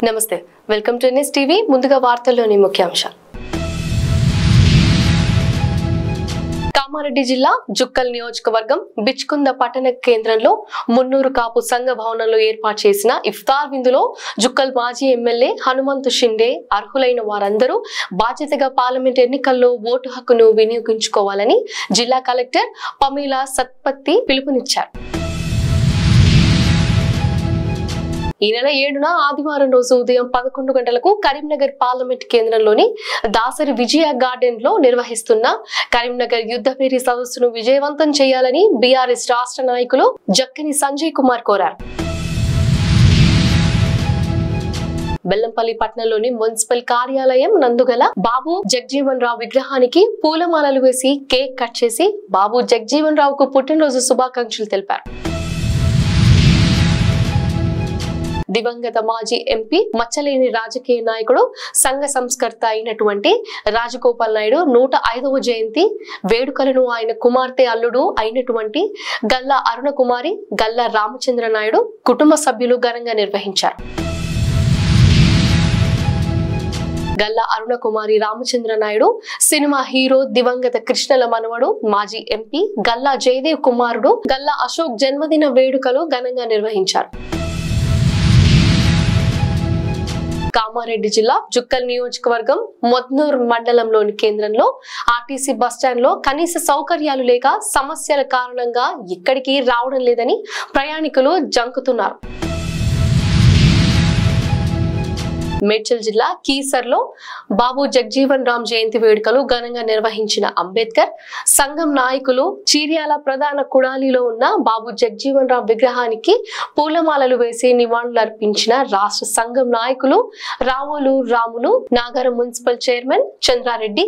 నమస్తే welcome to NS TV ముందుగా వార్తల్లోని ముఖ్యాంశాలు కామారెడ్డి జిల్లా జుక్కల్ నియోజకవర్గం బిచ్కుంద పట్టణ కేంద్రంలో మున్నూరు కాపు సంఘ భవనంలో ఏర్పాటు చేసిన ఇఫ్తార్ విందులో జుక్కల్ మాజీ ఎమ్మెల్యే హనుమంతు షిండే అర్హులైన వారందరూ బాధ్యతగా పార్లమెంట్ ఎన్నికల్లో ఓటు హక్కును వినియోగించుకోవాలని జిల్లా కలెక్టర్ పమేలా సత్పతి పిలుపునిచ్చారు. ఈ నెల 7న ఆదివారం రోజు ఉదయం 11 గంటలకు కరీంనగర్ పార్లమెంట్ కేంద్రంలోని దాసరి విజయ గార్డెన్ లో నిర్వహిస్తున్న కరీంనగర్ యుద్ధభేరి సదస్సును విజయవంతం చేయాలని బీఆర్ఎస్ రాష్ట్ర నాయకులు జక్కని సంజయ్ కుమార్ కోరారు. బెల్లంపల్లి పట్టణంలోని మున్సిపల్ కార్యాలయం నందుగల బాబు జగజీవన్ రావు విగ్రహానికి పూలమాలలు వేసి కేక్ కట్ చేసి బాబు జగజీవన్ రావుకు పుట్టినరోజు శుభాకాంక్షలు తెలిపారు. దివంగత మాజీ ఎంపీ మచ్చలేని రాజకీయ నాయకుడు సంఘ సంస్కర్త అయినటువంటి రాజగోపాల్ నాయుడు 105వ జయంతి వేడుకలను ఆయన కుమార్తె అల్లుడు అయినటువంటి గల్లా అరుణ కుమారి గల్లా రామచంద్ర నాయుడు కుటుంబ సభ్యులు ఘనంగా నిర్వహించారు. గల్లా అరుణ కుమారి రామచంద్ర నాయుడు సినిమా హీరో దివంగత కృష్ణల మనవడు మాజీ ఎంపీ గల్లా జయదేవ్ కుమారుడు గల్లా అశోక్ జన్మదిన వేడుకలు ఘనంగా నిర్వహించారు. కామారెడ్డి జిల్లా జుక్కల్ నియోజకవర్గం మొద్నూర్ మండలంలోని కేంద్రంలో ఆర్టీసీ బస్టాండ్ లో కనీస సౌకర్యాలు లేక సమస్యల కారణంగా ఇక్కడికి రావడం లేదని ప్రయాణికులు జంకుతున్నారు. మేడ్చల్ జిల్లా కీసర్లో బాబు జగజీవన్ రామ్ జయంతి వేడుకలు ఘనంగా నిర్వహించిన అంబేద్కర్ సంఘం నాయకులు చీర్యాల ప్రధాన కుడాలిలో ఉన్న బాబు జగజీవన్ రామ్ విగ్రహానికి పూలమాలలు వేసి నివాళులర్పించిన రాష్ట్ర సంఘం నాయకులు రావులు రాములు నాగరం మున్సిపల్ చైర్మన్ చంద్రారెడ్డి.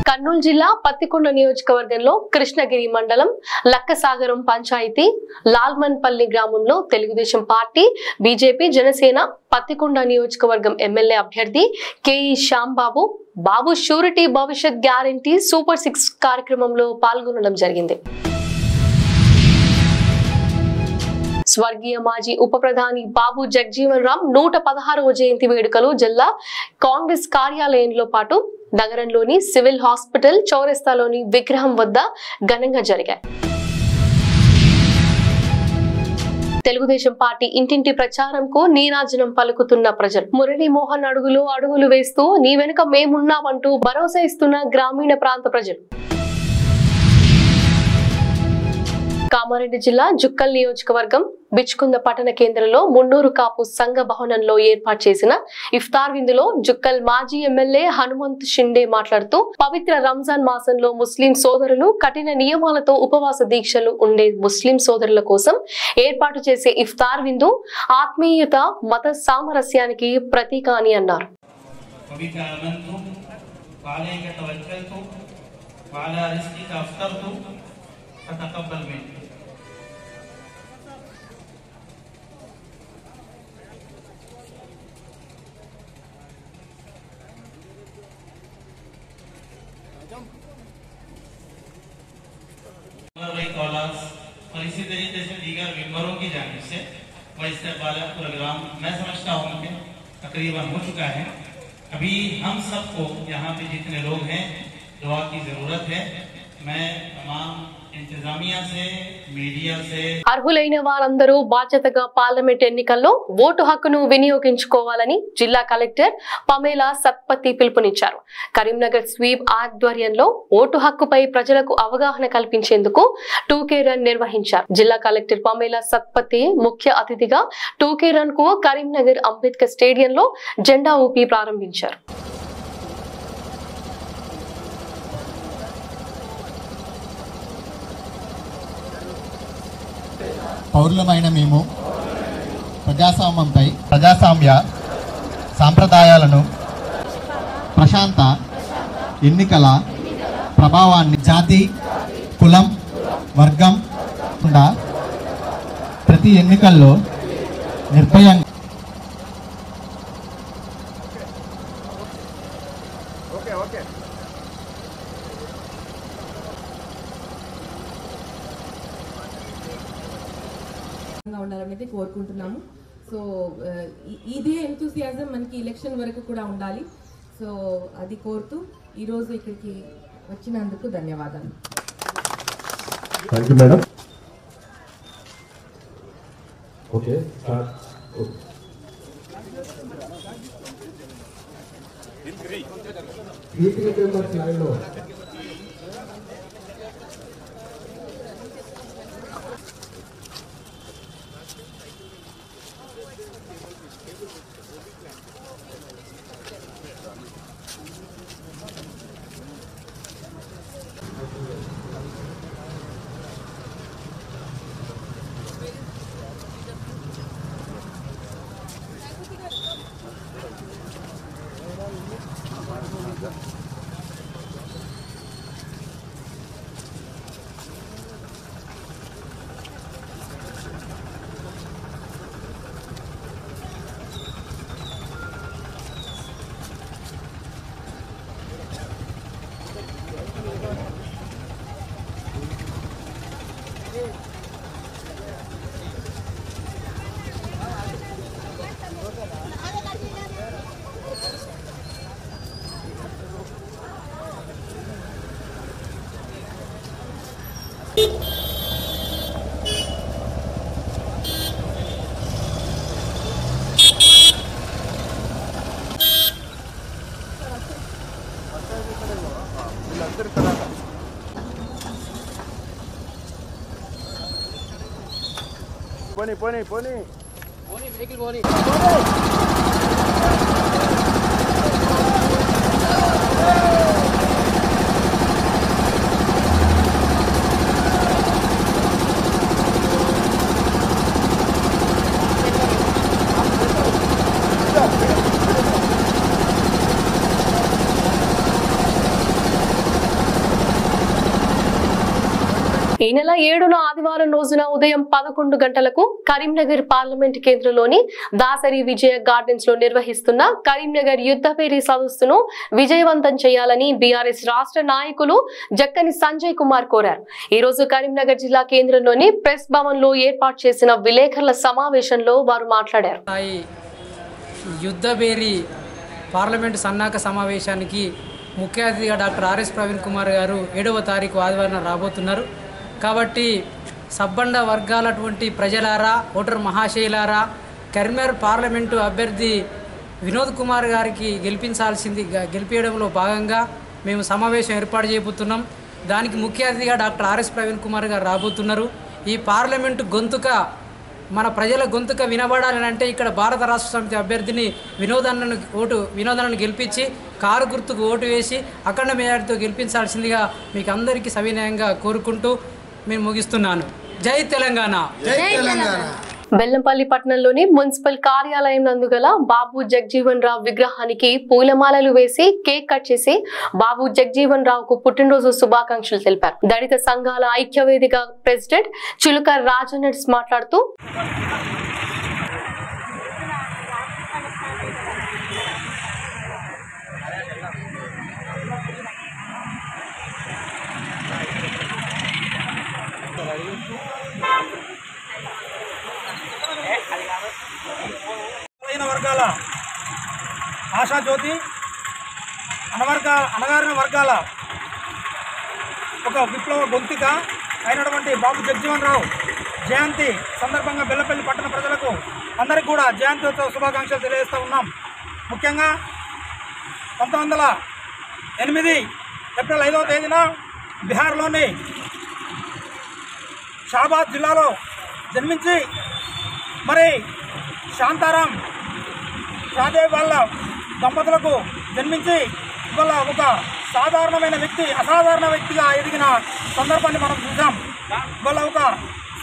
కర్నూలు జిల్లా పత్తికొండ నియోజకవర్గంలో కృష్ణగిరి మండలం లక్కసాగరం పంచాయతీ లాల్మన్పల్లి గ్రామంలో తెలుగుదేశం పార్టీ బీజేపీ జనసేన పత్తికొండ నియోజకవర్గం ఎమ్మెల్యే అభ్యర్థి కేఈ శ్యాంబాబు బాబు షూరిటీ భవిష్యత్ గ్యారంటీ సూపర్ 6 కార్యక్రమంలో పాల్గొనడం జరిగింది. స్వర్గీయ మాజీ ఉప ప్రధాని బాబు జగజీవన్ రామ్ 116వ జయంతి వేడుకలు జిల్లా కాంగ్రెస్ కార్యాలయంలో పాటు నగరంలోని సివిల్ హాస్పిటల్ చౌరస్తాలోని విగ్రహం వద్ద ఘనంగా జరిగాయి. తెలుగుదేశం పార్టీ ఇంటింటి ప్రచారంకు నీరాజనం పలుకుతున్న ప్రజలు మురళీ మోహన్ అడుగులు వేస్తూ నీ వెనుక మేమున్నామంటూ భరోసా ఇస్తున్న గ్రామీణ ప్రాంత ప్రజలు. కామారెడ్డి జిల్లా జుక్కల్ నియోజకవర్గం బిచ్కుంద పట్టణ కేంద్రంలో మున్నూరు కాపు సంఘ భవనంలో ఏర్పాటు చేసిన ఇఫ్తార్ విందులో జుక్కల్ మాజీ ఎమ్మెల్యే హనుమంత్ షిండే మాట్లాడుతూ పవిత్ర రంజాన్ మాసంలో ముస్లిం సోదరులు కఠిన నియమాలతో ఉపవాస దీక్షలు ఉండే ముస్లిం సోదరుల కోసం ఏర్పాటు చేసే ఇఫ్తార్ విందు ఆత్మీయత మత సామరస్యానికి ప్రతీక అని అన్నారు. और इसी तरीके से दीगर मेंबरों की जानिब से इस्तेमाल प्रोग्राम मैं समझता हूँ कि तकरीबन हो चुका है. अभी हम सबको यहाँ पे जितने लोग हैं दुआ की जरूरत है. मैं तमाम इंतजामिया से మీడియా से అర్హులైన వారందరూ బాధ్యతగా పార్లమెంట్ ఎన్నికల్లో ఓటు హక్కును వినియోగించుకోవాలని జిల్లా కలెక్టర్ పమేలా సత్పతి పిలుపునిచ్చారు. కరీంనగర్ స్వీప్ ఆధ్వర్యంలో ఓటు హక్కుపై ప్రజలకు అవగాహన కల్పించేందుకు 2K రన్ నిర్వహించారు. జిల్లా కలెక్టర్ పమేలా సత్పతి ముఖ్య అతిథిగా 2K రన్ కు కరీంనగర్ అంబేద్కర్ స్టేడియంలో జెండా ఊపి ప్రారంభించారు. పౌరులమైన మేము ప్రజాస్వామ్య సాంప్రదాయాలను ప్రశాంత ఎన్నికల ప్రభావాన్ని జాతి కులం వర్గం ప్రతి ఎన్నికల్లో నిర్భయంగా ఉండాలనేది కోరుకుంటున్నాము. సో ఇదే ఎంతూసియాజం మనకి ఎలక్షన్ వరకు కూడా ఉండాలి. సో అది కోరుతూ ఈరోజు ఇక్కడికి వచ్చినందుకు ధన్యవాదాలు. Thank you madam. ఓకే పోనీ వెహికల్ పోనీ. ఈ నెల 7న ఆదివారం రోజున ఉదయం 11 గంటలకు కరీంనగర్ పార్లమెంట్ కేంద్రంలోని దాసరి విజయ గార్డెన్స్ లో నిర్వహిస్తున్న కరీంనగర్ యుద్ధపేరి సదస్సును విజయవంతం చేయాలని బీఆర్ఎస్ రాష్ట్ర నాయకులు జక్కని సంజయ్ కుమార్ కోరారు. ఈ రోజు కరీంనగర్ జిల్లా కేంద్రంలోని ప్రెస్ భవన్ లో ఏర్పాటు చేసిన విలేకరుల సమావేశంలో వారు మాట్లాడారు. యుద్ధపేరి పార్లమెంట్ సన్నాహక సమావేశానికి ముఖ్య అతిథిగా డాక్టర్ ఆర్ఎస్ ప్రవీణ్ కుమార్ గారు 7వ తారీఖు ఆదివారం రాబోతున్నారు. కాబట్టి సబ్బండ వర్గాలటువంటి ప్రజలారా, ఓటర్ మహాశయులారా, కరీంనగర్ పార్లమెంటు అభ్యర్థి వినోద్ కుమార్ గారికి గెలిపించడంలో భాగంగా మేము సమావేశం ఏర్పాటు చేయబోతున్నాం. దానికి ముఖ్య అతిథిగా డాక్టర్ ఆర్ఎస్ ప్రవీణ్ కుమార్ గారు రాబోతున్నారు. ఈ పార్లమెంటు గొంతుక, మన ప్రజల గొంతుక వినబడాలని అంటే ఇక్కడ భారత రాష్ట్ర సమితి అభ్యర్థిని వినోదన్నను గెలిపించి కారు గుర్తుకు ఓటు వేసి అఖండ మెజారిటీతో గెలిపించాల్సిందిగా మీకు అందరికీ సవినయంగా కోరుకుంటూ నేను ముగిస్తున్నాను. జై తెలంగాణ. బెల్లంపల్లి పట్టణంలోని మున్సిపల్ కార్యాలయం నందు గల బాబు జగజీవన్ రావు విగ్రహానికి పూలమాలలు వేసి కేక్ కట్ చేసి బాబు జగజీవన్ రావుకు పుట్టినరోజు శుభాకాంక్షలు తెలిపారు. దళిత సంఘాల ఐక్యవేదిక ప్రెసిడెంట్ చిలుక రాజనడ్స్ మాట్లాడుతూ వర్గాల ఆశాజ్యోతి, అణగారిన వర్గాల ఒక విప్లవ గొంతుక అయినటువంటి బాబు జగజీవన్ రావు జయంతి సందర్భంగా బెల్లంపల్లి పట్టణ ప్రజలకు అందరికీ కూడా జయంతి శుభాకాంక్షలు తెలియజేస్తూ ఉన్నాం. ముఖ్యంగా 1908 ఏప్రిల్ 5వ తేదీన బీహార్లోని షాబాద్ జిల్లాలో జన్మించి మరి శాంతారాం షాదేవ్ వాళ్ళ దంపతులకు జన్మించి ఇవాళ ఒక సాధారణమైన వ్యక్తి అసాధారణ వ్యక్తిగా ఎదిగిన సందర్భాన్ని మనం చూసాం. ఇవాళ ఒక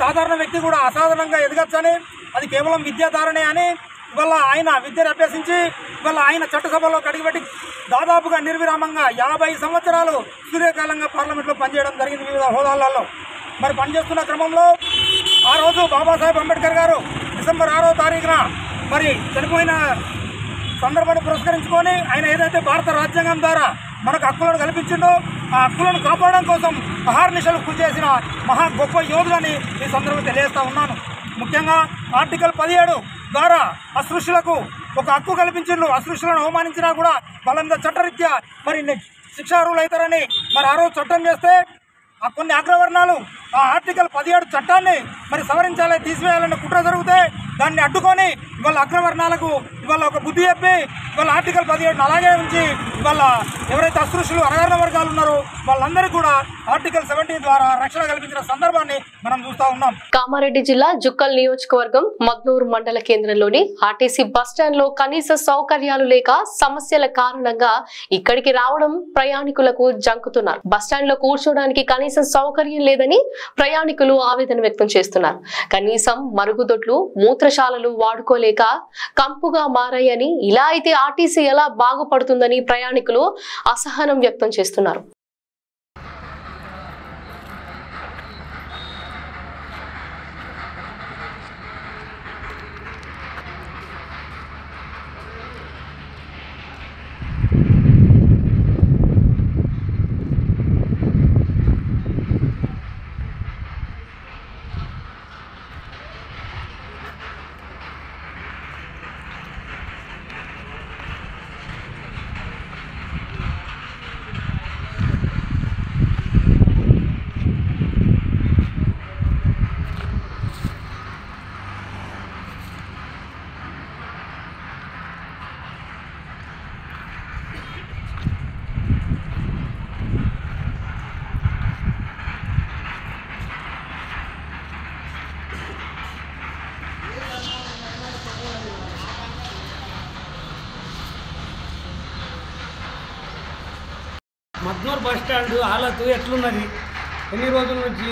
సాధారణ వ్యక్తి కూడా అసాధారణంగా ఎదగచ్చని, అది కేవలం విద్యాధారణే అని ఇవాళ ఆయన విద్యను అభ్యసించి ఇవాళ ఆయన చట్టసభలో కడిగిపెట్టి దాదాపుగా నిర్విరామంగా 50 సంవత్సరాలు సూర్యకాలంగా పార్లమెంట్లో పనిచేయడం జరిగింది వివిధ హోదాలలో. మరి పనిచేస్తున్న క్రమంలో ఆ రోజు బాబాసాహెబ్ అంబేద్కర్ గారు డిసెంబర్ 6వ తారీఖున మరి చనిపోయిన సందర్భాన్ని పురస్కరించుకొని ఆయన ఏదైతే భారత రాజ్యాంగం ద్వారా మనకు హక్కులను కల్పించిండో ఆ హక్కులను కాపాడడం కోసం అహర్నిశలు కృషి చేసిన మహా గొప్ప యోధులని ఈ సందర్భంగా తెలియజేస్తూ ఉన్నాను. ముఖ్యంగా ఆర్టికల్ 17 ద్వారా అస్పృశ్యులకు ఒక హక్కు కల్పించారు. అస్పృశ్యులను అవమానించినా కూడా వాళ్ళ మీద చట్టరీత్యా మరి శిక్షార్హులు అవుతారని మరి ఆ రోజు చట్టం చేస్తే కొన్ని అగ్రవర్ణాలు ఆ ఆర్టికల్ 17 చట్టాన్ని మరి సవరించాలి, తీసివేయాలని కుట్ర జరిగితే దాన్ని అడ్డుకొని ఇవాళ అగ్రవర్ణాలకు ఇవాళ ఒక బుద్ధి చెప్పి ఇవాళ ఆర్టికల్ 17 అలాగే ఉంచి ఇవాళ ఎవరైతే అస్పృశ్యులు అణగారిన వర్గాలు ఉన్నారో వాళ్ళందరికీ కూడా ఆర్టికల్ 17 ద్వారా రక్షణ కల్పించిన సందర్భాన్ని మనం చూస్తా ఉన్నాం. కామారెడ్డి జిల్లా జుక్కల్ నియోజకవర్గం మద్నూరు మండల కేంద్రంలోని ఆర్టీసీ బస్టాండ్ లో కనీస సౌకర్యాలు లేక సమస్యల కారణంగా ఇక్కడికి రావడం ప్రయాణికులకు జంకుతున్నారు. బస్టాండ్ లో కూర్చోడానికి కనీసం సౌకర్యం లేదని ప్రయాణికులు ఆవేదన వ్యక్తం చేస్తున్నారు. కనీసం మరుగుదొడ్లు మూత్రశాలలు వాడుకోలేక కంపుగా మారాయని, ఇలా అయితే ఆర్టీసీ ఎలా బాగుపడుతుందని ప్రయాణికులు అసహనం వ్యక్తం చేస్తున్నారు. మద్నూరు బస్ స్టాండ్ హాలతు ఎట్లున్నది? ఎన్ని రోజుల నుంచి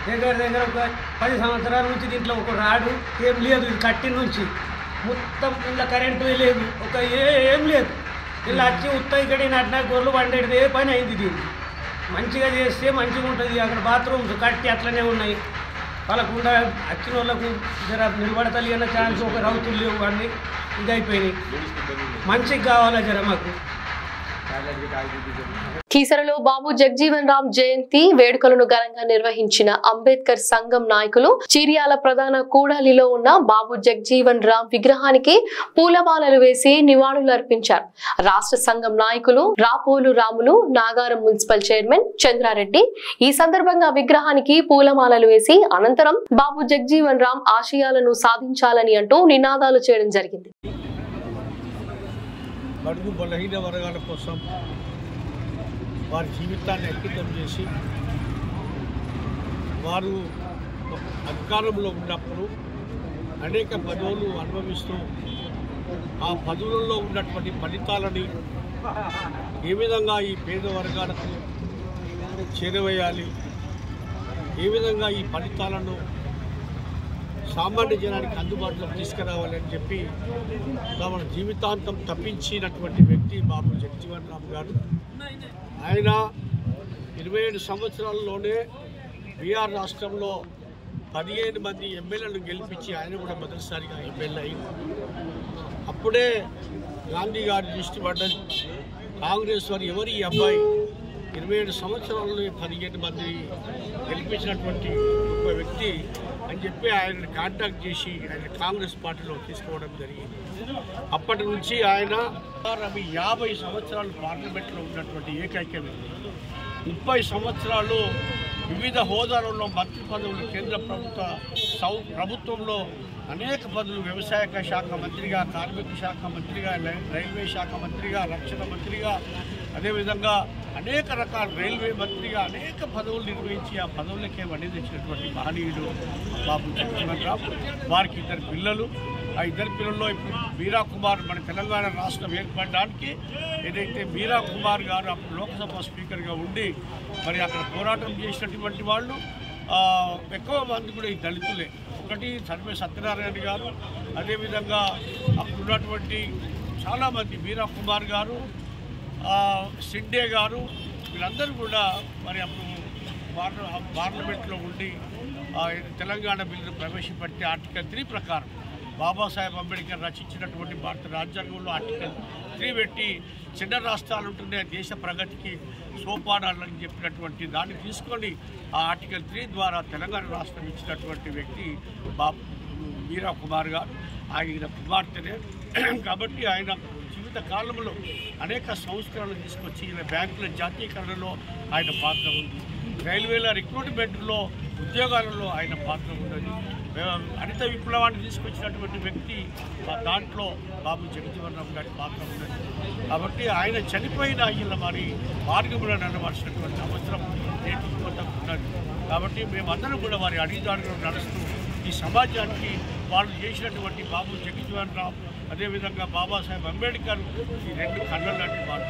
దగ్గర ఒక 10 సంవత్సరాల నుంచి దీంట్లో ఒక రాడు ఏం లేదు. ఇది కట్టిన నుంచి మొత్తం ఇలా కరెంటు లేదు, ఒక ఏం లేదు. ఇలా వచ్చి ఉత్త ఇక్కడ నటిన గొర్రెలు పండేది ఏ పని అయింది. దీన్ని మంచిగా చేస్తే మంచిగా ఉంటుంది. అక్కడ బాత్రూమ్స్ కట్టి అట్లనే ఉన్నాయి. వాళ్ళకుండా వచ్చిన వాళ్ళకు జర నిలబడతలేన ఛాన్స్ ఒక రౌతులు లేవు, అన్నీ ఇది అయిపోయినాయి. మంచిగా కావాలా జర మాకు. కీసరలో బాబు జగజీవన్ రామ్ జయంతి వేడుకలను ఘనంగా నిర్వహించిన అంబేద్కర్ సంఘం నాయకులు చీర్యాల ప్రధాన కూడలిలో ఉన్న బాబు జగజీవన్ రామ్ విగ్రహానికి పూలమాలలు వేసి నివాళులర్పించారు. రాష్ట్ర సంఘం నాయకులు రాపోలు రాములు, నాగారం మున్సిపల్ చైర్మన్ చంద్రారెడ్డి ఈ సందర్భంగా విగ్రహానికి పూలమాలలు వేసి అనంతరం బాబు జగజీవన్ రామ్ ఆశయాలను సాధించాలని అంటూ నినాదాలు చేయడం జరిగింది. బడుగు బలహీన వర్గాల కోసం వారి జీవితాన్ని అంకితం చేసి వారు అధికారంలో ఉన్నప్పుడు అనేక పదవులు అనుభవిస్తూ ఆ పదవులలో ఉన్నటువంటి ఫలితాలని ఏ విధంగా ఈ పేద వర్గాలకు చేరవేయాలి, ఏ విధంగా ఈ ఫలితాలను సామాన్య జనానికి అందుబాటులోకి తీసుకురావాలని చెప్పి తమ జీవితాంతం తప్పించినటువంటి వ్యక్తి బాబు జగజీవన్ రామ్ గారు. ఆయన 27 సంవత్సరాల్లోనే బీహార్ రాష్ట్రంలో 15 మంది ఎమ్మెల్యేలను గెలిపించి ఆయన కూడా మొదటిసారిగా ఎమ్మెల్యే అయింది. అప్పుడే గాంధీ గారి దృష్టి పడ్డది. కాంగ్రెస్ వారు ఎవరి ఈ అబ్బాయి 27 సంవత్సరాల్లో 15 మంది గెలిపించినటువంటి ఒక వ్యక్తి అని చెప్పి ఆయనను కాంటాక్ట్ చేసి ఆయన కాంగ్రెస్ పార్టీలో తీసుకోవడం జరిగింది. అప్పటి నుంచి ఆయన 50 సంవత్సరాలు పార్లమెంట్లో ఉన్నటువంటి ఏకైక వ్యక్తి. 30 సంవత్సరాలు వివిధ హోదాలలో మంత్రి పదవులు, కేంద్ర ప్రభుత్వంలో అనేక పదవులు, వ్యవసాయ శాఖ మంత్రిగా, కార్మిక శాఖ మంత్రిగా, రైల్వే శాఖ మంత్రిగా, రక్షణ మంత్రిగా, అదేవిధంగా అనేక రకాల రైల్వే మంత్రిగా అనేక పదవులు నిర్వహించి ఆ పదవులకే వడి తెచ్చినటువంటి మహనీయుడు బాబు జగజీవన్ రామ్. వారికి 2 పిల్లలు. ఆ 2 పిల్లల్లో ఇప్పుడు మీరా కుమార్ మన తెలంగాణ రాష్ట్రం ఏర్పడడానికి ఏదైతే మీరా కుమార్ గారు అప్పుడు లోక్సభ స్పీకర్గా ఉండి మరి అక్కడ పోరాటం చేసినటువంటి వాళ్ళు ఎక్కువ మంది కూడా ఈ దళితులే. ఒకటి సర్వే సత్యనారాయణ గారు, అదేవిధంగా అప్పుడు ఉన్నటువంటి చాలామంది మీరా కుమార్ గారు, సిండే గారు, వీళ్ళందరూ కూడా మరి అప్పుడు పార్లమెంట్లో ఉండి తెలంగాణ బిల్లును ప్రవేశపెట్టి ఆర్టికల్ 3 ప్రకారం బాబాసాహెబ్ అంబేద్కర్ రచించినటువంటి భారత రాజ్యాంగంలో ఆర్టికల్ 3 పెట్టి చిన్న రాష్ట్రాలు ఉంటుండే దేశ ప్రగతికి సోపానాలని చెప్పినటువంటి దాన్ని తీసుకొని ఆ ఆర్టికల్ 3 ద్వారా తెలంగాణ రాష్ట్రం ఇచ్చినటువంటి వ్యక్తి మీరా కుమార్ గారు ఆయన కుమార్తెనే. కాబట్టి ఆయన జీవిత కాలంలో అనేక సంస్కరణలు తీసుకొచ్చి బ్యాంకుల జాతీయకరణలో ఆయన పాత్ర ఉంది, రైల్వేల రిక్రూట్మెంట్లో ఉద్యోగాలలో ఆయన పాత్ర ఉన్నది, హరిత విప్లవాన్ని తీసుకొచ్చినటువంటి వ్యక్తి దాంట్లో బాబు జగజీవన్ రామ్ గారి పాత్ర ఉన్నది. కాబట్టి ఆయన చనిపోయిన ఇలా మరి మార్గంలో నడవలసినటువంటి అవసరం నేటికి ఉన్నది. కాబట్టి మేమందరం కూడా వారి అడిగిదారులను నడుస్తూ ఈ సమాజానికి వాళ్ళు చేసినటువంటి బాబు జగజీవన్ రామ్, అదేవిధంగా బాబాసాహెబ్ అంబేద్కర్ ఈ రెండు కన్నుల లాంటి వాళ్ళు.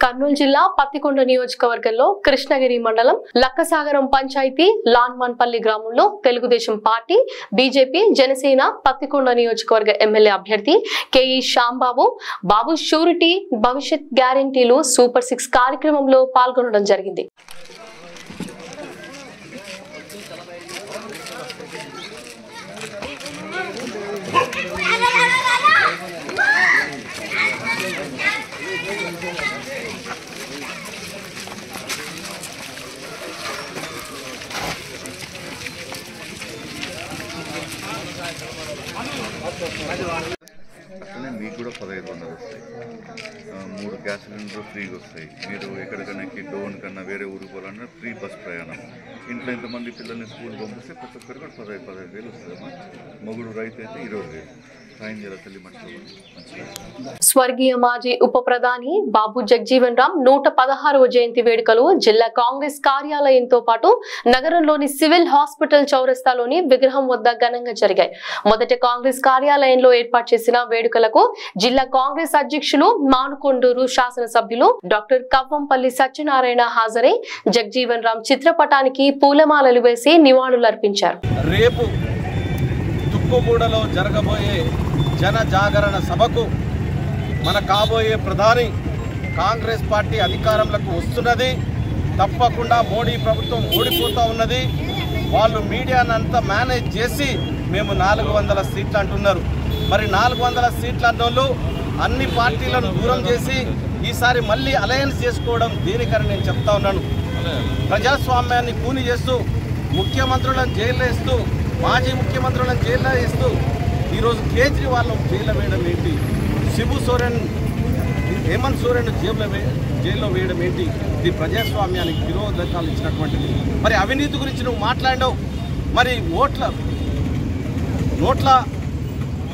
కర్నూలు జిల్లా పత్తికొండ నియోజకవర్గంలో కృష్ణగిరి మండలం లక్కసాగరం పంచాయతీ లాన్మాన్పల్లి గ్రామంలో తెలుగుదేశం పార్టీ, బీజేపీ, జనసేన పత్తికొండ నియోజకవర్గ ఎమ్మెల్యే అభ్యర్థి కేఈ శ్యాంబాబు బాబు షూరిటీ భవిష్యత్ గ్యారెంటీలు సూపర్ 6 కార్యక్రమంలో పాల్గొనడం జరిగింది. అట్లనే మీకు కూడా 1500 వస్తాయి, 3 గ్యాస్ సిలిండర్లు ఫ్రీగా వస్తాయి. మీరు ఎక్కడికైనా డోన్ కన్నా వేరే ఊరికి పోవాలన్నా ఫ్రీ బస్ ప్రయాణం. ఇంట్లో ఇంతమంది పిల్లల్ని స్కూల్ పంపిస్తే ప్రతి ఒక్కరికి కూడా 15,000 వస్తుందమ్మా. మొగుడు రైతు అయితే 20,000. స్వర్గీయ మాజీ ఉప ప్రధాని బాబు జగజీవన్ రామ్ 116వ జయంతి వేడుకలు జిల్లా కాంగ్రెస్ కార్యాలయంతో పాటు నగరంలోని సివిల్ హాస్పిటల్ చౌరస్తాలోని విగ్రహం వద్ద ఘనంగా జరిగాయి. మొదట కాంగ్రెస్ కార్యాలయంలో ఏర్పాటు చేసిన వేడుకలకు జిల్లా కాంగ్రెస్ అధ్యక్షులు మానుకొండూరు శాసనసభ్యులు డాక్టర్ కవ్వంపల్లి సత్యనారాయణ హాజరై జగజీవన్ రామ్ చిత్రపటానికి పూలమాలలు వేసి నివాళులర్పించారు. రేపు తుక్కుగూడలో జరగబోయే జన జాగరణ సభకు మన కాబోయే ప్రధాని కాంగ్రెస్ పార్టీ అధికారంలోకి వస్తున్నది. తప్పకుండా మోడీ ప్రభుత్వం ఓడిపోతూ ఉన్నది. వాళ్ళు మీడియానంతా మేనేజ్ చేసి మేము 400 సీట్లు అంటున్నారు. మరి 400 సీట్లు అన్నోళ్ళు అన్ని పార్టీలను దూరం చేసి ఈసారి మళ్ళీ అలయన్స్ చేసుకోవడం దేనికని నేను చెప్తా ఉన్నాను. ప్రజాస్వామ్యాన్ని కూని చేస్తూ ముఖ్యమంత్రులను జైల్లో వేస్తూ మాజీ ముఖ్యమంత్రులను జైల్లో వేస్తూ ఈరోజు కేజ్రీవాల్ జైల్లో వేయడం ఏంటి, శిబు సోరెన్ హేమంత్ సోరెన్ జైల్లో వేయడం ఏంటి? ఇది ప్రజాస్వామ్యానికి విరోధకాలు ఇచ్చినటువంటిది. మరి అవినీతి గురించి నువ్వు మాట్లాడావు. మరి నోట్ల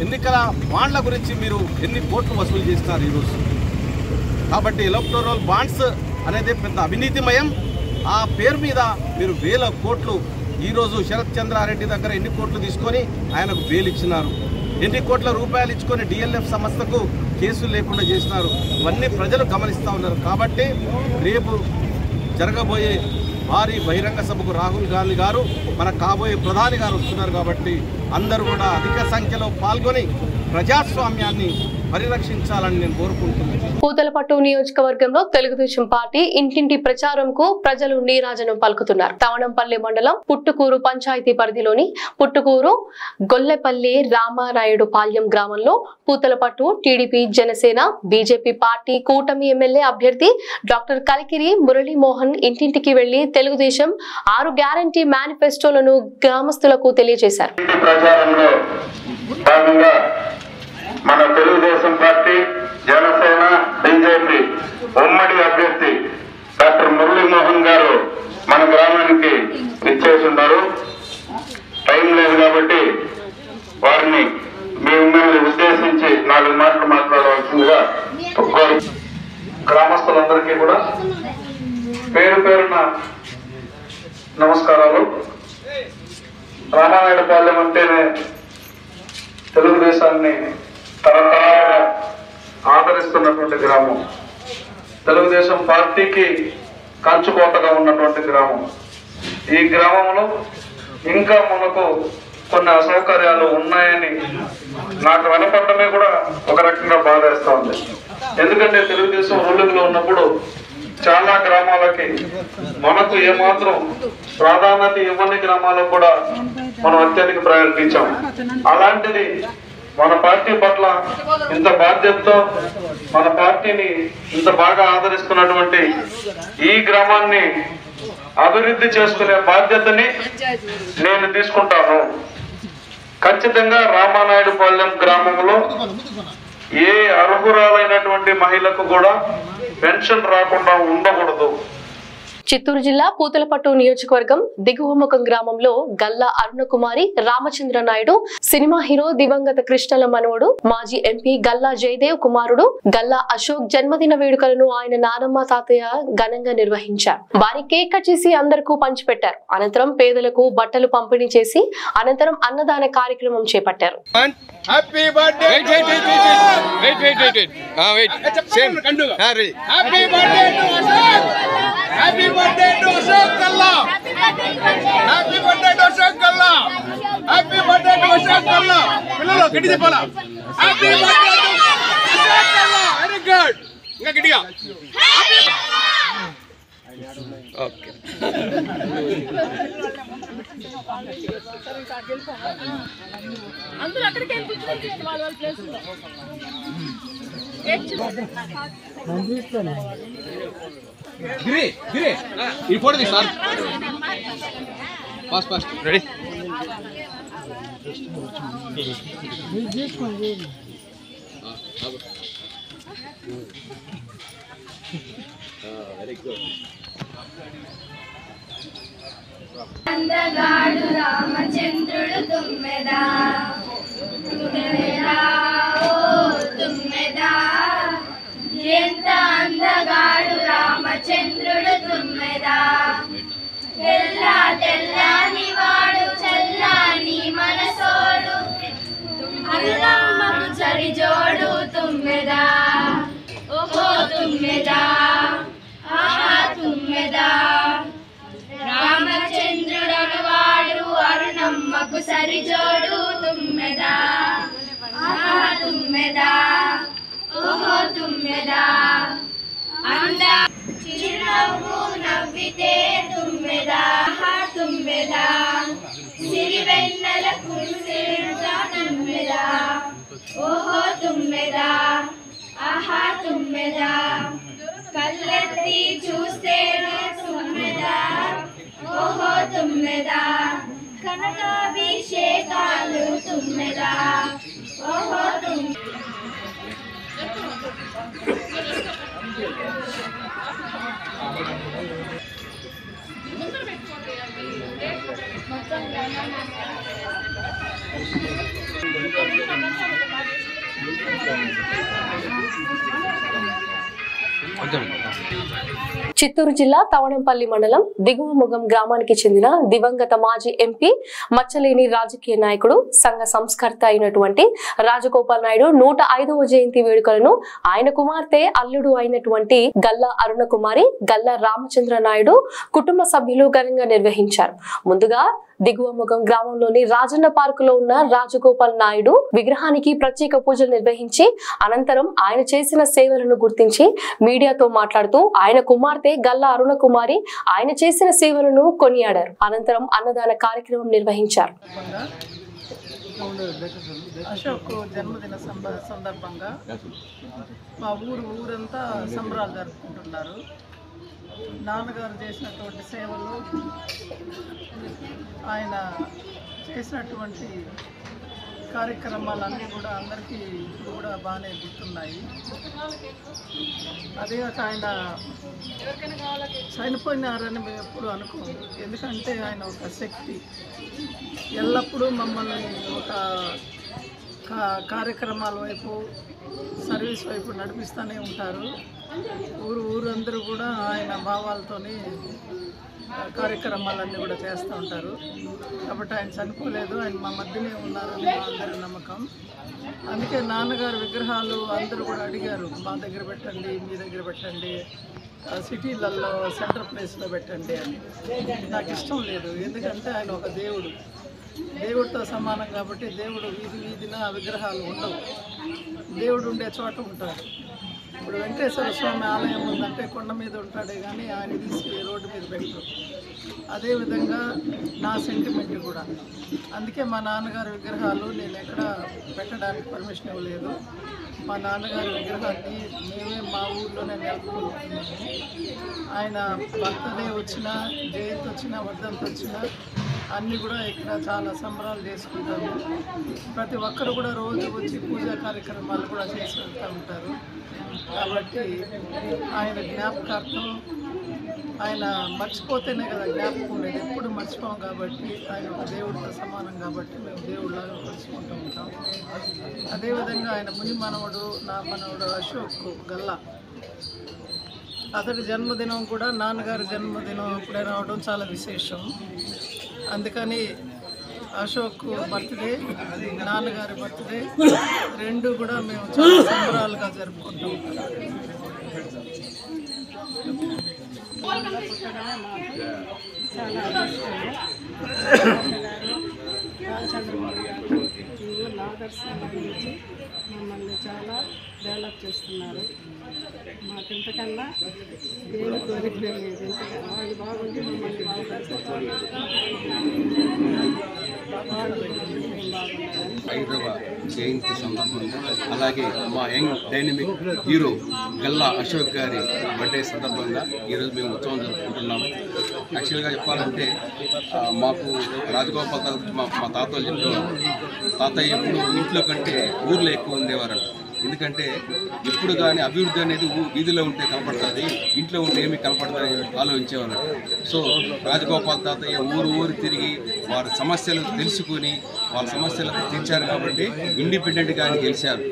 ఎన్నికల బాండ్ల గురించి మీరు ఎన్ని కోట్లు వసూలు చేస్తున్నారు ఈరోజు? కాబట్టి ఎలక్టోరల్ బాండ్స్ అనేది పెద్ద అవినీతిమయం. ఆ పేరు మీద మీరు 1000 కోట్లు ఈరోజు శరత్ చంద్రారెడ్డి దగ్గర ఎన్ని కోట్లు తీసుకొని ఆయనకు బెయిల్ ఇచ్చినారు, ఎన్ని కోట్ల రూపాయలు ఇచ్చుకొని డిఎల్ఎఫ్ సంస్థకు కేసులు లేకుండా చేసినారు. ఇవన్నీ ప్రజలు గమనిస్తూ ఉన్నారు. కాబట్టి రేపు జరగబోయే భారీ బహిరంగ సభకు రాహుల్ గాంధీ గారు మన కాబోయే ప్రధాని గారు వస్తున్నారు. కాబట్టి అందరూ కూడా అధిక సంఖ్యలో పాల్గొని ప్రజాస్వామ్యాన్ని పరిరక్షించాలని నేను కోరుకుంటున్నాను. పూతలపట్టు నియోజకవర్గంలో తెలుగుదేశం పార్టీ ఇంటింటి ప్రచారంకు ప్రజలు నీరాజనం పలుకుతున్నారు. తవణంపల్లి మండలం పుట్టుకూరు పంచాయతీ పరిధిలోని పుట్టుకూరు గొల్లెపల్లి రామారాయుడు పాల్యం గ్రామంలో Puthalapattu TDP, Janasena, BJP party కూటమి ఎమ్మెల్యే అభ్యర్థి డాక్టర్ కలికిరి మురళీమోహన్ ఇంటింటికి వెళ్లి తెలుగుదేశం 6 గ్యారంటీ మేనిఫెస్టోలను గ్రామస్తులకు తెలియజేశారు. మన తెలుగుదేశం పార్టీ, జనసేన, బీజేపీ ఉమ్మడి అభ్యర్థి డాక్టర్ మురళీమోహన్ గారు మన గ్రామానికి విచ్చేసి ఉన్నారు. టైం లేదు కాబట్టి వారిని మిమ్మల్ని ఉద్దేశించి 4 మాటలు మాట్లాడవలసిందిగా గ్రామస్తులందరికీ కూడా పేరు పేరున నమస్కారాలు. రామారాయుడుపాలెం అంటేనే తెలుగుదేశాన్ని తరతరాలుగా ఆదరిస్తున్నటువంటి గ్రామం, తెలుగుదేశం పార్టీకి కంచుకోటగా ఉన్నటువంటి గ్రామం. ఈ గ్రామంలో ఇంకా మనకు కొన్ని అసౌకర్యాలు ఉన్నాయని నాకు వినపడమే కూడా ఒక రకంగా బాధేస్తా ఉంది. ఎందుకంటే తెలుగుదేశం రూలింగ్ లో ఉన్నప్పుడు చాలా గ్రామాలకి మనకు ఏమాత్రం ప్రాధాన్యత ఇవ్వని గ్రామాలకు కూడా మనం అత్యధిక ప్రయారిటీ ఇచ్చాం. అలాంటిది మన పార్టీ పట్ల ఇంత బాధ్యతతో మన పార్టీని ఇంత బాగా ఆదరిస్తున్నటువంటి ఈ గ్రామాన్ని అభివృద్ధి చేసుకునే బాధ్యతని నేను తీసుకుంటాను. ఖచ్చితంగా రామానాయుడుపాలెం గ్రామంలో ఏ అర్హురాలైనటువంటి మహిళకు కూడా పెన్షన్ రాకుండా ఉండకూడదు. చిత్తూరు జిల్లా పూతలపట్టు నియోజకవర్గం దిగువముఖం గ్రామంలో గల్లా అరుణకుమారి రామచంద్ర నాయుడు సినిమా హీరో దివంగత కృష్ణల మనవడు మాజీ ఎంపీ గల్లా జయదేవ్ కుమారుడు గల్లా అశోక్ జన్మదిన వేడుకలను ఆయన నానమ్మ తాతయ్య ఘనంగా నిర్వహించారు. వారి కేక్ కట్ చేసి అందరికీ పంచిపెట్టారు. అనంతరం పేదలకు బట్టలు పంపిణీ చేసి అనంతరం అన్నదాన కార్యక్రమం చేపట్టారు. Happy birthday! Wait. Same. Happy birthday to Ashok! Happy birthday to Ashok Kalla! Happy birthday to Ashok Kalla! Happy birthday to Ashok Kalla! Pilalo, gidi cheppala. Happy birthday to Ashok Kalla! Very good. Inga gidiga. Okay. అందరూ అక్కడికి వెళ్ళి కూర్చొని వాళ్ళ place లో గిరి ఈ photo తీ sir fast ready very good. అందగాడు రామచంద్రుడు తుమ్మెదా తుమ్మెదా ఓ తుమ్మెదా ఎంత అందగాడు రామచంద్రుడు తుమ్మెదా తెల్లని వాడు చల్లని మనసోడు అల్లమ్మకు సరిజోడు తుమ్మెదా ఓహో తుమ్మెదా ఆహా తుమ్మెదా రామచంద్రుడను వాడు అరుణమ్మకు సరిజోడు తుమ్మెదా ఆహా తుమ్మెదా ఓహో తుమ్మెదా అంద చిరునవ్వు నవ్వితే తుమ్మెదా ఆహా తుమ్మెదా సిరివెన్నెల కురిసేగా తుమ్మెదా ఓహో తుమ్మెదా ఆహా తుమ్మెదా కళ్ళెత్తి చూస్తేనే తుమ్మెదా ఓహో తుమ్మెదా కనకాభిషేకాలు తుమ్మెదా ఓహో చిత్తూరు జిల్లా తవణంపల్లి మండలం దిగువముఖం గ్రామానికి చెందిన దివంగత మాజీ ఎంపీ మచ్చలేని రాజకీయ నాయకుడు సంఘ సంస్కర్త అయినటువంటి రాజగోపాల్ నాయుడు 105వ జయంతి వేడుకలను ఆయన కుమార్తె అల్లుడు అయినటువంటి గల్లా అరుణకుమారి గల్లా రామచంద్ర నాయుడు కుటుంబ సభ్యులు ఘనంగా నిర్వహించారు. ముందుగా దిగువముఖం గ్రామంలోని రాజన్న పార్కులో ఉన్న రాజగోపాల్ నాయుడు విగ్రహానికి ప్రత్యేక పూజలు నిర్వహించి అనంతరం ఆయన చేసిన సేవలను గుర్తించి మీడియాతో మాట్లాడుతూ ఆయన కుమార్తె గల్లా అరుణకుమారి ఆయన చేసిన సేవలను కొనియాడారు. అనంతరం అన్నదాన కార్యక్రమం నిర్వహించారు. అశోక్ జన్మదిన సందర్భంగా మా ఊరంతా సంబరాలు జరుపుకుంటున్నారు. నాన్నగారు చేసినటువంటి సేవలు, ఆయన చేసినటువంటి కార్యక్రమాలన్నీ కూడా అందరికీ కూడా బాగానే గుర్తున్నాయి. అదేగాక ఆయన చనిపోయినారని మేము ఎప్పుడు అనుకోము. ఎందుకంటే ఆయన ఒక శక్తి, ఎల్లప్పుడూ మమ్మల్ని ఒక కార్యక్రమాల వైపు, సర్వీస్ వైపు నడిపిస్తూనే ఉంటారు. ఊరందరూ కూడా ఆయన భావాలతోని కార్యక్రమాలన్నీ కూడా చేస్తూ ఉంటారు. కాబట్టి ఆయన చనిపోలేదు, ఆయన మా మధ్యనే ఉన్నారని మా అందరి నమ్మకం. అందుకే నాన్నగారు విగ్రహాలు అందరూ కూడా అడిగారు, మా దగ్గర పెట్టండి, మీ దగ్గర పెట్టండి, సిటీలలో సెంటర్ ప్లేస్లో పెట్టండి అని. నాకు ఇష్టం లేదు, ఎందుకంటే ఆయన ఒక దేవుడు, దేవుడితో సమానం. కాబట్టి దేవుడు వీధిన విగ్రహాలు ఉండవు, దేవుడు ఉండే చోట ఉంటాడు. ఇప్పుడు వెంకటేశ్వర స్వామి ఆలయం ఉందంటే కొండ మీద ఉంటాడే కానీ ఆయన తీసి రోడ్డు మీద పెట్టరు. అదేవిధంగా నా సెంటిమెంట్ కూడా. అందుకే మా నాన్నగారి విగ్రహాలు నేను ఎక్కడ పెట్టడానికి పర్మిషన్ ఇవ్వలేదు. మా నాన్నగారి విగ్రహాన్ని మేమే మా ఊర్లోనే నెలకొల్పుతున్నాము. ఆయన బర్త్డే వచ్చినా, జయంతి వచ్చినా, వర్ధంతి వచ్చినా అన్నీ కూడా ఇక్కడ చాలా సంబరాలు చేసుకుంటాము. ప్రతి ఒక్కరు కూడా రోజు వచ్చి పూజా కార్యక్రమాలు కూడా చేసి వెళ్తూ ఉంటారు. కాబట్టి ఆయన జ్ఞాపకార్థం, ఆయన మర్చిపోతేనే కదా జ్ఞాపకం ఉండేది, ఎప్పుడు మర్చిపోం. కాబట్టి ఆయన ఒక దేవుడితో సమానం కాబట్టి మేము దేవుడిలాగా కొలుసుకుంటూ ఉంటాం. అదేవిధంగా ఆయన ముని మనవడు, నా మనవడు అశోక్ గల్లా, అతడి జన్మదినం కూడా నాన్నగారి జన్మదినం అప్పుడే రావడం చాలా విశేషం. అందుకని అశోక్ బర్త్డే, నాన్నగారి బర్త్డే రెండు కూడా మేము చాలా సంబరాలుగా జరుపుకుంటూ ఉంటాం. చాలా చంద్రబాబు గారు ఆదర్శంగా నుంచి మమ్మల్ని చాలా డెవలప్ చేస్తున్నారు. మాకు ఇంతకన్నా ఏమి కోరిక లేదు. ఇంతకన్నా వాళ్ళు బాగుంటే మమ్మల్ని హైదరాబాద్ జయంతి సందర్భంగా, అలాగే మా young dynamic hero Galla Ashok గారి బర్త్డే సందర్భంగా ఈరోజు మేము ఉత్సవం జరుపుకుంటున్నాము. యాక్చువల్గా చెప్పాలంటే మాకు రాజగోపాల్ తాత మా తాతలు చెప్పేవారు, తాతయ్య ఎప్పుడు ఇంట్లో కంటే ఊర్లో ఎక్కువ ఉండేవారంట. ఎందుకంటే ఎప్పుడు కానీ అభివృద్ధి అనేది వీధిలో ఉంటే కనపడుతుంది, ఇంట్లో ఉంటే ఏమి కనపడుతుంది ఆలోచించేవారు. సో రాజగోపాల్ తాతయ్య ఊరు తిరిగి వారి సమస్యలు తెలుసుకుని వాళ్ళ సమస్యలను తీర్చారు కాబట్టి ఇండిపెండెంట్గా గెలిచారు.